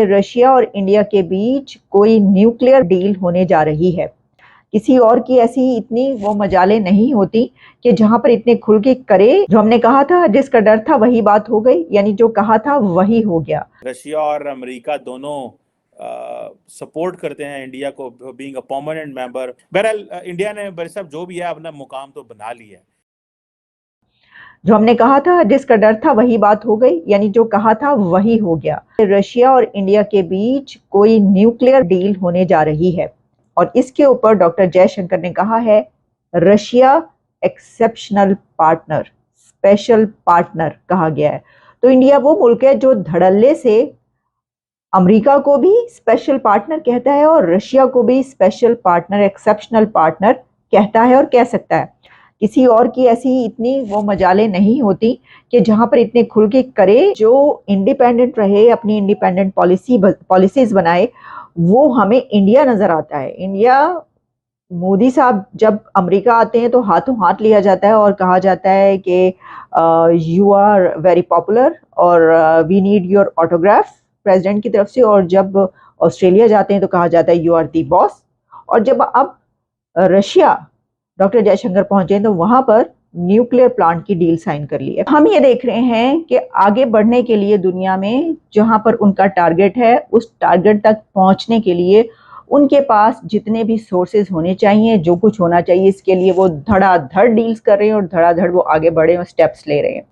Russia और India के बीच कोई न्यूक्लियर डील होने जा रही है। किसी और की ऐसी इतनी वो मजालें नहीं होती कि जहां पर इतने खुल के करे। जो हमने कहा था, जिसका डर था वही बात हो गई, यानी जो कहा था वही हो गया। रशिया और अमेरिका दोनों सपोर्ट करते हैं इंडिया को बीइंग अ परमानेंट मेंबर। बहरहाल इंडिया ने भाई साहब जो भी है अपना मुकाम तो बना लिया है। जो हमने कहा था, जिसका डर था वही बात हो गई, यानी जो कहा था वही हो गया। रशिया और इंडिया के बीच कोई न्यूक्लियर डील होने जा रही है और इसके ऊपर डॉक्टर जयशंकर ने कहा है, Russia exceptional partner, special partner कहा गया है। तो इंडिया वो मुल्क है जो धड़ल्ले से अमेरिका को भी स्पेशल पार्टनर कहता है और रशिया को भी स्पेशल पार्टनर, एक्सेप्शनल पार्टनर कहता है और कह सकता है। किसी और की ऐसी इतनी वो मजालें नहीं होती कि जहां पर इतने खुल के करे, जो इंडिपेंडेंट रहे, अपनी इंडिपेंडेंट पॉलिसीज बनाए, वो हमें इंडिया नजर आता है। इंडिया, मोदी साहब जब अमेरिका आते हैं तो हाथों हाथ लिया जाता है और कहा जाता है कि यू आर वेरी पॉपुलर और we need your autograph president की तरफ से। और जब ऑस्ट्रेलिया जाते हैं तो कहा जाता है यू आर दी बॉस। और जब अब रशिया डॉक्टर जयशंकर पहुंचे तो वहां पर न्यूक्लियर प्लांट की डील साइन कर ली है। हम ये देख रहे हैं कि आगे बढ़ने के लिए दुनिया में जहां पर उनका टारगेट है, उस टारगेट तक पहुंचने के लिए उनके पास जितने भी सोर्सेज होने चाहिए, जो कुछ होना चाहिए, इसके लिए वो धड़ाधड़ डील्स कर रहे हैं और धड़ाधड़ वो आगे बढ़े और स्टेप्स ले रहे हैं।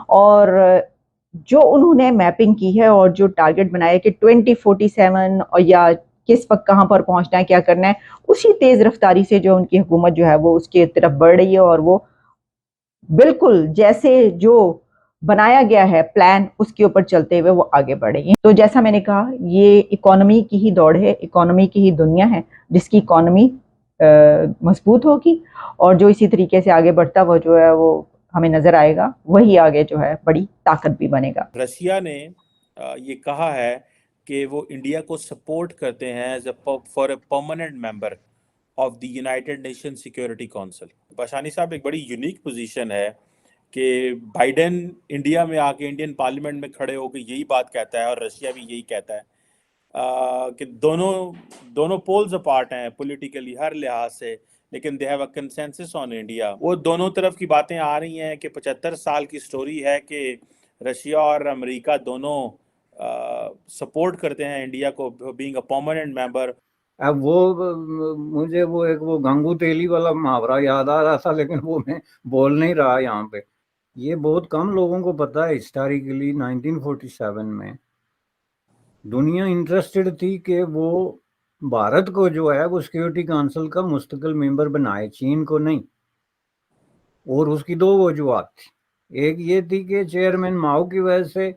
और जो उन्होंने मैपिंग की है और जो टारगेट बनाया कि 2047 और या किस वक्त कहाँ पर पहुंचना है, क्या करना है, उसी तेज रफ्तारी से जो उनकी हुकूमत जो है वो उसकी तरफ बढ़ रही है। और वो बिल्कुल जैसे जो बनाया गया है प्लान, उसके ऊपर चलते हुए वो आगे बढ़ेगी। तो जैसा मैंने कहा, ये इकोनॉमी की ही दौड़ है, इकोनॉमी की ही दुनिया है, जिसकी इकोनॉमी मजबूत होगी और जो इसी तरीके से आगे बढ़ता वो जो है वो हमें नजर आएगा, वही आगे जो है बड़ी ताकत भी बनेगा। रशिया ने ये कहा है कि वो इंडिया को सपोर्ट करते हैं as for a permanent member of the United Nation Security Council. Bashani साहब, एक बड़ी यूनिक पोजीशन है कि बाइडेन इंडिया में आके इंडियन पार्लियामेंट में खड़े होकर यही बात कहता है और रशिया भी यही कहता है कि दोनों दोनों पोल्स अपार्ट हैं पॉलिटिकली हर लिहाज से, लेकिन they have a consensus on India. वो दोनों तरफ की बातें आ रही हैं कि 75 साल की स्टोरी है कि रशिया और अमेरिका दोनों सपोर्ट करते हैं इंडिया को बीइंग अ परमानेंट मेंबर। अब वो मुझे वो एक वो गंगू तेली वाला मुहावरा याद आ रहा था, लेकिन वो मैं बोल नहीं रहा यहाँ पे। ये बहुत कम लोगों को पता है। हिस्टोरिकली 1947 में दुनिया इंटरेस्टेड थी कि वो भारत को जो है वो सिक्योरिटी काउंसिल का मुस्तकिल मेंबर बनाए, चीन को नहीं। और उसकी दो वजूहत थी। एक ये थी कि चेयरमैन माओ की वजह से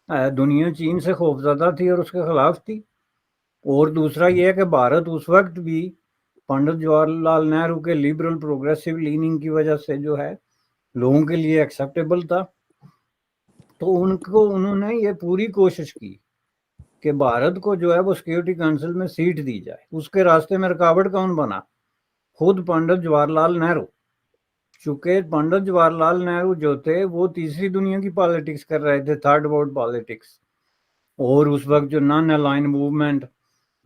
दुनिया चीन से खौफजदा थी और उसके खिलाफ थी। और दूसरा ये है कि भारत उस वक्त भी पंडित जवाहरलाल नेहरू के लिबरल प्रोग्रेसिव लीनिंग की वजह से जो है लोगों के लिए एक्सेप्टेबल था। तो उन्होंने ये पूरी कोशिश की कि भारत को जो है वो सिक्योरिटी काउंसिल में सीट दी जाए। उसके रास्ते में रुकावट कौन बना? खुद पंडित जवाहरलाल नेहरू। चूंकि पंडित जवाहरलाल नेहरू जो थे वो तीसरी दुनिया की पॉलिटिक्स कर रहे थे, थर्ड वर्ल्ड पॉलिटिक्स। और उस वक्त जो नॉन अलाइन मूवमेंट,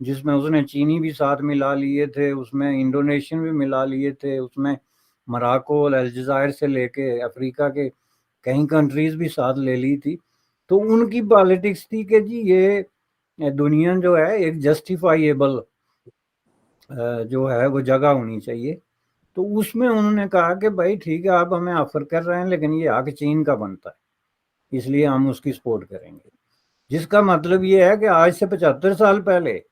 जिसमें उसने चीनी भी साथ मिला लिए थे, उसमें इंडोनेशियन भी मिला लिए थे, उसमें मोरक्को, अलजायर से लेके अफ्रीका के कई कंट्रीज भी साथ ले ली थी। तो उनकी पॉलिटिक्स थी कि जी ये दुनिया जो है एक जस्टिफाइएबल जो है वो जगह होनी चाहिए। तो उसमें उन्होंने कहा कि भाई ठीक है, आप हमें ऑफर कर रहे हैं, लेकिन ये हक चीन का बनता है, इसलिए हम उसकी सपोर्ट करेंगे। जिसका मतलब ये है कि आज से 75 साल पहले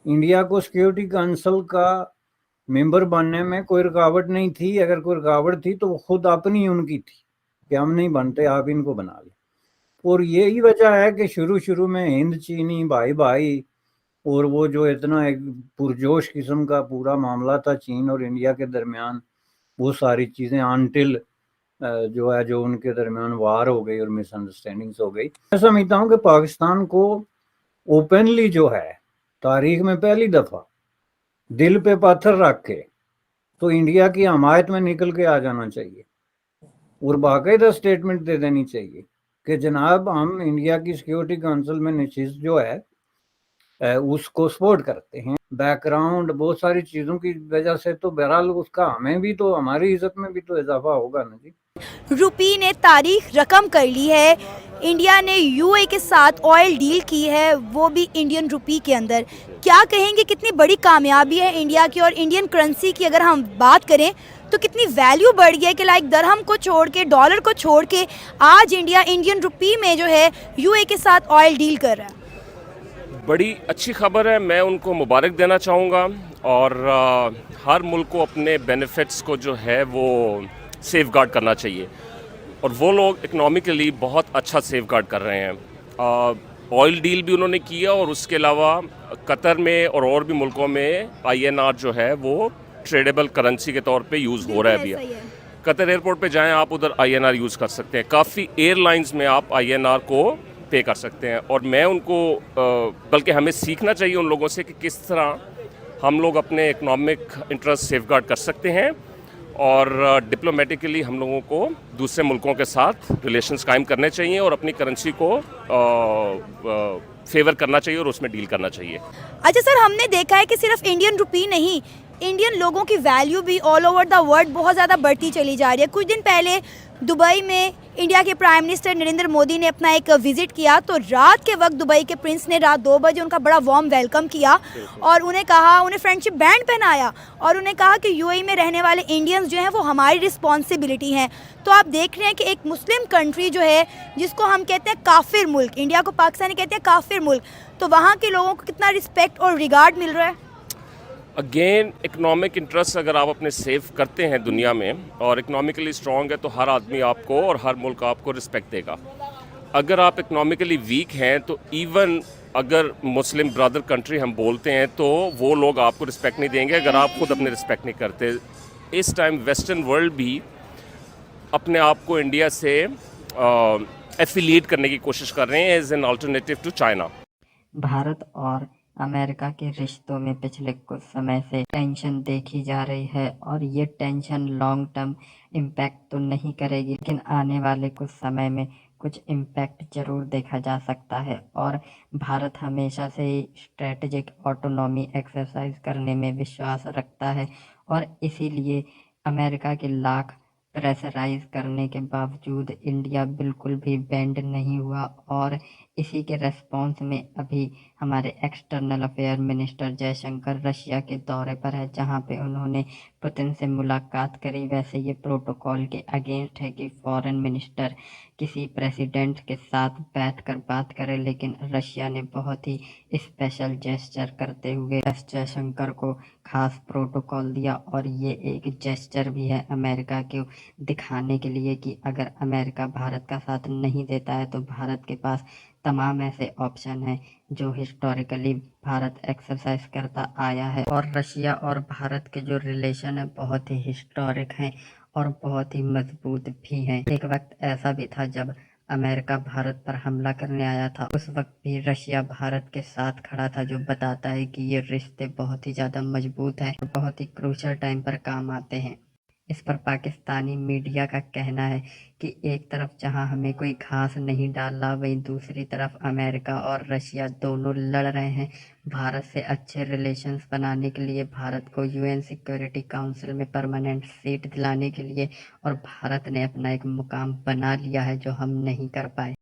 इंडिया को सिक्योरिटी काउंसिल का मेंबर बनने में कोई रुकावट नहीं थी। अगर कोई रुकावट थी तो वो खुद अपनी उनकी थी कि हम नहीं बनते, आप इनको बना लें। और यही वजह है कि शुरू शुरू में हिंद चीनी भाई भाई, और वो जो इतना एक पुरजोश किस्म का पूरा मामला था चीन और इंडिया के दरमियान, वो सारी चीज़ें अनटिल जो है जो उनके दरमियान वार हो गई और मिसअंडरस्टैंडिंग्स हो गई। मैं समझता हूँ कि पाकिस्तान को ओपनली जो है तारीख में पहली दफ़ा दिल पे पत्थर रख के तो इंडिया की हमायत में निकल के आ जाना चाहिए और बाकायदा स्टेटमेंट दे देनी चाहिए कि जनाब हम इंडिया की सिक्योरिटी काउंसिल में नशिस्त जो है उसको सपोर्ट करते हैं। बैकग्राउंड बहुत सारी चीज़ों की वजह से तो बहरहाल उसका हमें भी तो, हमारी इज्जत में भी तो इजाफा होगा ना जी। रुपी ने तारीख रकम कर ली है। इंडिया ने यूएई के साथ ऑयल डील की है, वो भी इंडियन रुपी के अंदर। क्या कहेंगे कितनी बड़ी कामयाबी है इंडिया की? और इंडियन करेंसी की अगर हम बात करें तो कितनी वैल्यू बढ़ गई है कि लाइक दरहम को छोड़ के, डॉलर को छोड़ के आज इंडिया इंडियन रुपी में जो है यूएई के साथ ऑयल डील कर रहा है। बड़ी अच्छी खबर है, मैं उनको मुबारक देना चाहूँगा। और हर मुल्क को अपने बेनिफिट्स को जो है वो सेफ गार्ड करना चाहिए, और वो लोग इकनॉमिकली बहुत अच्छा सेफ गार्ड कर रहे हैं। ऑयल डील भी उन्होंने किया, और उसके अलावा कतर में और भी मुल्कों में INR जो है वो ट्रेडेबल करेंसी के तौर पे यूज़ हो रहा है अभी। कतर एयरपोर्ट पे जाएं आप, उधर INR यूज़ कर सकते हैं। काफ़ी एयरलाइंस में आप INR को पे कर सकते हैं। और मैं उनको बल्कि हमें सीखना चाहिए उन लोगों से कि किस तरह हम लोग अपने इकोनॉमिक इंटरेस्ट सेफ गार्ड कर सकते हैं, और डिप्लोमेटिकली हम लोगों को दूसरे मुल्कों के साथ रिलेशंस कायम करने चाहिए, और अपनी करेंसी को फेवर करना चाहिए और उसमें डील करना चाहिए। अच्छा सर, हमने देखा है कि सिर्फ इंडियन रुपी नहीं, इंडियन लोगों की वैल्यू भी ऑल ओवर द वर्ल्ड बहुत ज़्यादा बढ़ती चली जा रही है। कुछ दिन पहले दुबई में इंडिया के प्राइम मिनिस्टर नरेंद्र मोदी ने अपना एक विज़िट किया, तो रात के वक्त दुबई के प्रिंस ने रात 2 बजे उनका बड़ा वार्म वेलकम किया, और उन्हें कहा, उन्हें फ्रेंडशिप बैंड पहनाया, और उन्हें कहा कि यूएई में रहने वाले इंडियंस जो हैं वो हमारी रिस्पॉन्सिबिलिटी हैं। तो आप देख रहे हैं कि एक मुस्लिम कंट्री जो है, जिसको हम कहते हैं काफिर मुल्क, इंडिया को पाकिस्तानी कहते हैं काफिर मुल्क, तो वहाँ के लोगों को कितना रिस्पेक्ट और रिगार्ड मिल रहा है। अगेन इकोनॉमिक इंटरेस्ट अगर आप अपने सेव करते हैं दुनिया में, और इकोनॉमिकली स्ट्रॉन्ग है, तो हर आदमी आपको और हर मुल्क आपको रिस्पेक्ट देगा। अगर आप इकोनॉमिकली वीक हैं, तो इवन अगर मुस्लिम ब्रदर कंट्री हम बोलते हैं, तो वो लोग आपको रिस्पेक्ट नहीं देंगे अगर आप खुद अपने रिस्पेक्ट नहीं करते। इस टाइम वेस्टर्न वर्ल्ड भी अपने आप को इंडिया से एफिलिएट करने की कोशिश कर रहे हैं as an alternative to China. Bharat और अमेरिका के रिश्तों में पिछले कुछ समय से टेंशन देखी जा रही है, और ये टेंशन लॉन्ग टर्म इम्पैक्ट तो नहीं करेगी, लेकिन आने वाले कुछ समय में कुछ इम्पैक्ट जरूर देखा जा सकता है। और भारत हमेशा से ही स्ट्रेटेजिक ऑटोनॉमी एक्सरसाइज करने में विश्वास रखता है, और इसीलिए अमेरिका के लाख प्रेशराइज करने के बावजूद इंडिया बिल्कुल भी बेंड नहीं हुआ। और इसी के रेस्पॉन्स में अभी हमारे external affair minister Jaishankar Russia के दौरे पर है, जहां पे उन्होंने पुतिन से मुलाकात करी। वैसे ये प्रोटोकॉल के अगेंस्ट है कि फॉरेन मिनिस्टर किसी प्रेसिडेंट के साथ बैठकर बात करे, लेकिन रशिया ने बहुत ही स्पेशल जेस्चर करते हुए एस जयशंकर को खास प्रोटोकॉल दिया। और ये एक जेस्चर भी है अमेरिका को दिखाने के लिए कि अगर अमेरिका भारत का साथ नहीं देता है, तो भारत के पास तमाम ऐसे ऑप्शन हैं जो हिस्टोरिकली भारत एक्सरसाइज करता आया है। और रशिया और भारत के जो रिलेशन है बहुत ही हिस्टोरिक हैं और बहुत ही मजबूत भी हैं। एक वक्त ऐसा भी था जब अमेरिका भारत पर हमला करने आया था, उस वक्त भी रशिया भारत के साथ खड़ा था, जो बताता है कि ये रिश्ते बहुत ही ज़्यादा मजबूत हैं और बहुत ही क्रूशल टाइम पर काम आते हैं। इस पर पाकिस्तानी मीडिया का कहना है कि एक तरफ जहां हमें कोई घास नहीं डाल रहा, वहीं दूसरी तरफ अमेरिका और रशिया दोनों लड़ रहे हैं भारत से अच्छे रिलेशंस बनाने के लिए, भारत को यूएन सिक्योरिटी काउंसिल में परमानेंट सीट दिलाने के लिए। और भारत ने अपना एक मुकाम बना लिया है जो हम नहीं कर पाए।